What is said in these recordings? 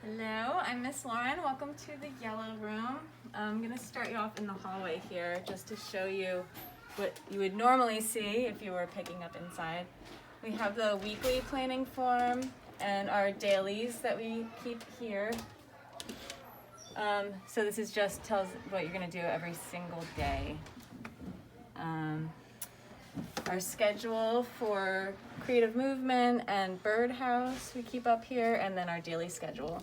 Hello, I'm Miss Lauren. Welcome to the Yellow Room. I'm going to start you off in the hallway here just to show you what you would normally see if you were picking up inside. We have the weekly planning form and our dailies that we keep here. So this is just tells what you're going to do every single day. Our schedule for creative movement and birdhouse we keep up here, and then our daily schedule.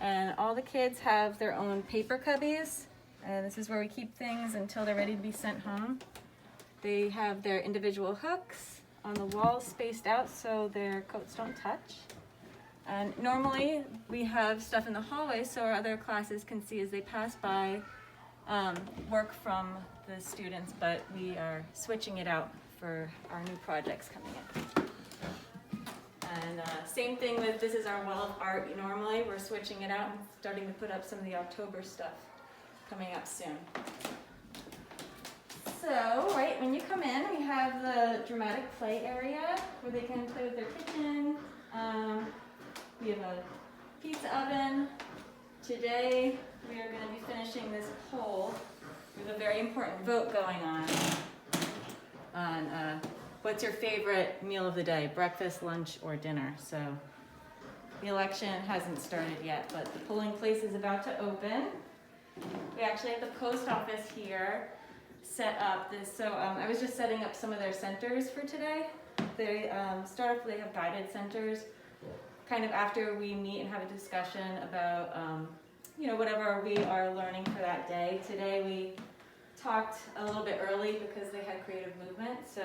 And all the kids have their own paper cubbies, and this is where we keep things until they're ready to be sent home. They have their individual hooks on the walls spaced out so their coats don't touch. And normally we have stuff in the hallway so our other classes can see as they pass by work from the students, but we are switching it out for our new projects coming in. And same thing with, this is our wall of art. Normally we're switching it out and starting to put up some of the October stuff coming up soon. So, right when you come in, we have the dramatic play area where they can play with their kitchen. We have a pizza oven. Today we are going to be finishing this poll. We have a very important vote going on what's your favorite meal of the day, breakfast, lunch, or dinner. So the election hasn't started yet, but the polling place is about to open. We actually have the post office here set up. So I was just setting up some of their centers for today. They they have guided centers kind of after we meet and have a discussion about whatever we are learning for that day. Today we talked a little bit early because they had creative movement. So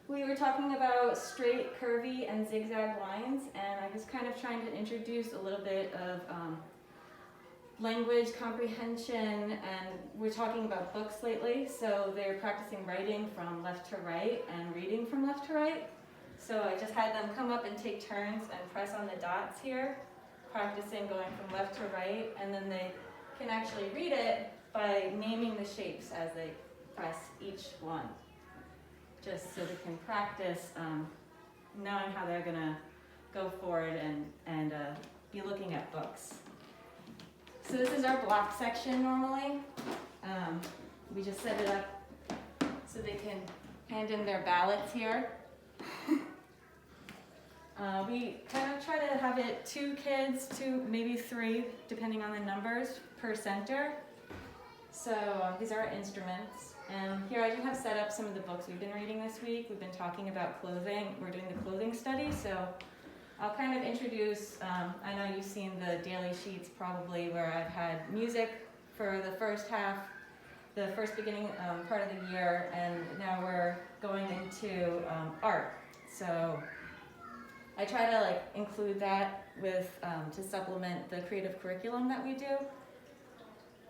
we were talking about straight, curvy, and zigzag lines, and I was kind of trying to introduce a little bit of language comprehension, and we're talking about books lately, so they're practicing writing from left to right and reading from left to right. So I just had them come up and take turns and press on the dots here, practicing going from left to right, and then they can actually read it by naming the shapes as they press each one, just so they can practice knowing how they're gonna go forward and be looking at books. So this is our block section normally. We just set it up so they can hand in their ballots here. We kind of try to have it 2 kids, 2, maybe 3, depending on the numbers per center. So these are our instruments. And here I do have set up some of the books we've been reading this week. We've been talking about clothing. We're doing the clothing study. So I'll kind of introduce, I know you've seen the daily sheets probably where I've had music for the first half, the first beginning part of the year, and now we're going into art. So I try to include that with to supplement the creative curriculum that we do,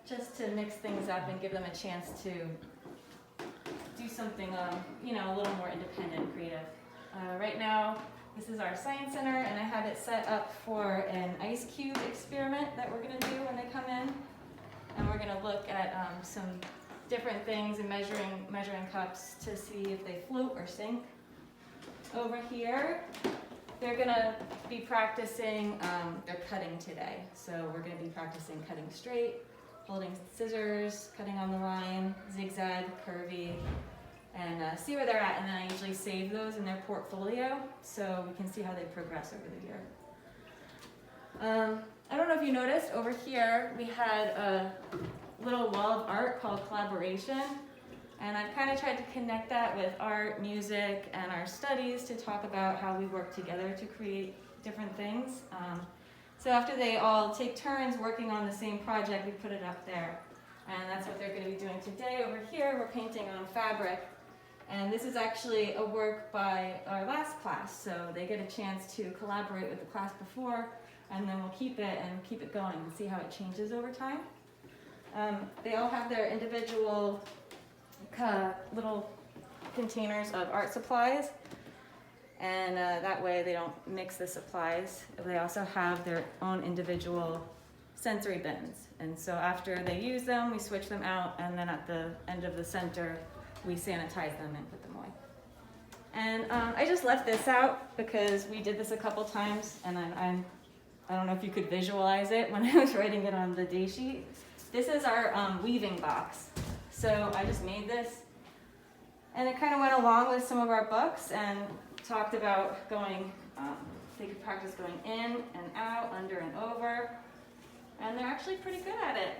just to mix things up and give them a chance to do something a little more independent, creative. Right now, this is our science center, and I have it set up for an ice cube experiment that we're going to do when they come in, and we're going to look at some different things and measuring cups to see if they float or sink. Over here, they're going to be practicing their cutting today. So we're going to be practicing cutting straight, holding scissors, cutting on the line, zigzag, curvy, and see where they're at. And then I usually save those in their portfolio so we can see how they progress over the year. I don't know if you noticed, over here we had a little wall of art called Collaboration. And I've kind of tried to connect that with art, music, and our studies to talk about how we work together to create different things. So after they all take turns working on the same project, we put it up there. And that's what they're going to be doing today. Over here, we're painting on fabric. And this is actually a work by our last class. So they get a chance to collaborate with the class before, and then we'll keep it going and see how it changes over time. They all have their individual little containers of art supplies, and that way they don't mix the supplies. They also have their own individual sensory bins, and so after they use them, we switch them out, and then at the end of the center we sanitize them and put them away. And I just left this out because we did this a couple times, and I don't know if you could visualize it when I was writing it on the day sheet. This is our weaving box. So I just made this, and it kind of went along with some of our books and talked about going, they could practice going in and out, under and over, and they're actually pretty good at it.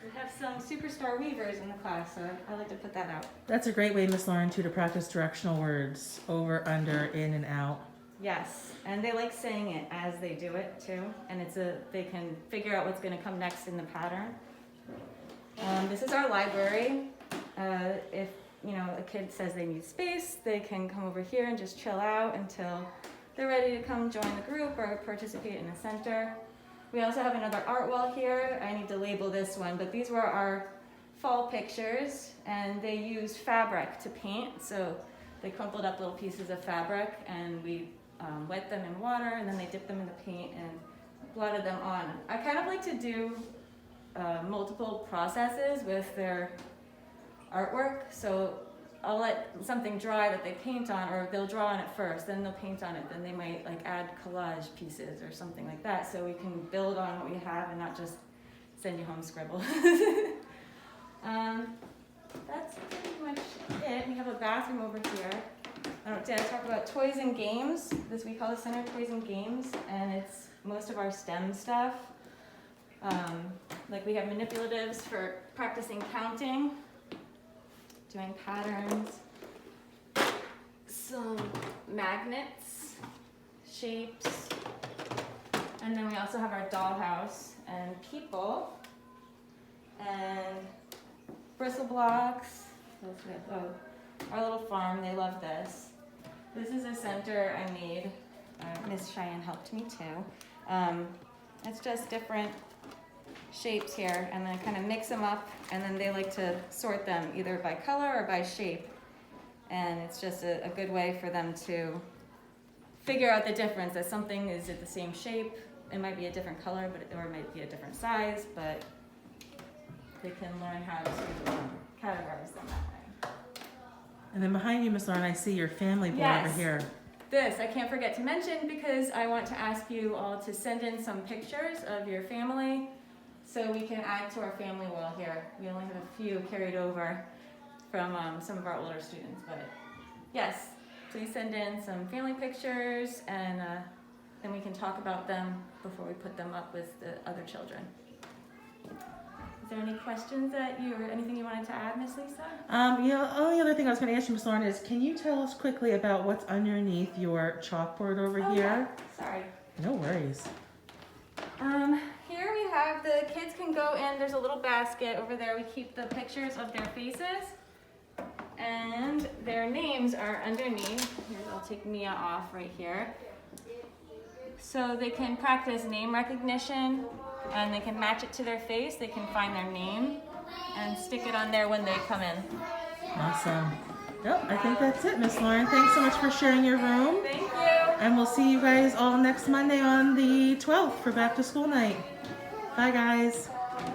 We have some superstar weavers in the class, so I like to put that out. That's a great way, Miss Lauren, too, to practice directional words, over, under, in, and out. Yes, and they like saying it as they do it too, and they can figure out what's going to come next in the pattern. This is our library. If a kid says they need space, they can come over here and just chill out until they're ready to come join the group or participate in a center. We also have another art wall here. I need to label this one, but these were our fall pictures, and they used fabric to paint. So they crumpled up little pieces of fabric, and we wet them in water, and then they dipped them in the paint and blotted them on. I kind of like to do multiple processes with their artwork. So I'll let something dry that they paint on, or they'll draw on it first, then they'll paint on it, then they might like add collage pieces or something like that, so we can build on what we have and not just send you home scribble. That's pretty much it. We have a bathroom over here. Did I talk about toys and games? We call the center Toys and Games, and it's most of our STEM stuff. Like we have manipulatives for practicing counting, doing patterns, some magnets, shapes, and then we also have our dollhouse and people and bristle blocks. Our little farm, they love this. This is a center I made. Miss Cheyenne helped me too. It's just different shapes here, and then kind of mix them up, and then they like to sort them either by color or by shape, and it's just a good way for them to figure out the difference, that something is at the same shape, it might be a different color, or it might be a different size, but they can learn how to categorize them that way. And then behind you, Miss Lauren, I see your family board over here. This I can't forget to mention, because I want to ask you all to send in some pictures of your family so we can add to our family wall here. We only have a few carried over from some of our older students, but yes, please send in some family pictures, and then we can talk about them before we put them up with the other children. Is there any questions or anything you wanted to add, Miss Lisa? The only other thing I was going to ask you, Miss Lauren, is can you tell us quickly about what's underneath your chalkboard over here? Yeah. Sorry. No worries. Here we have, the kids can go in, there's a little basket over there. We keep the pictures of their faces, and their names are underneath. Here, I'll take Mia off right here. So they can practice name recognition, and they can match it to their face. They can find their name and stick it on there when they come in. Awesome. Yep, I think that's it, Miss Lauren. Thanks so much for sharing your room. Thank you. And we'll see you guys all next Monday on the 12th for back to school night. Bye, guys.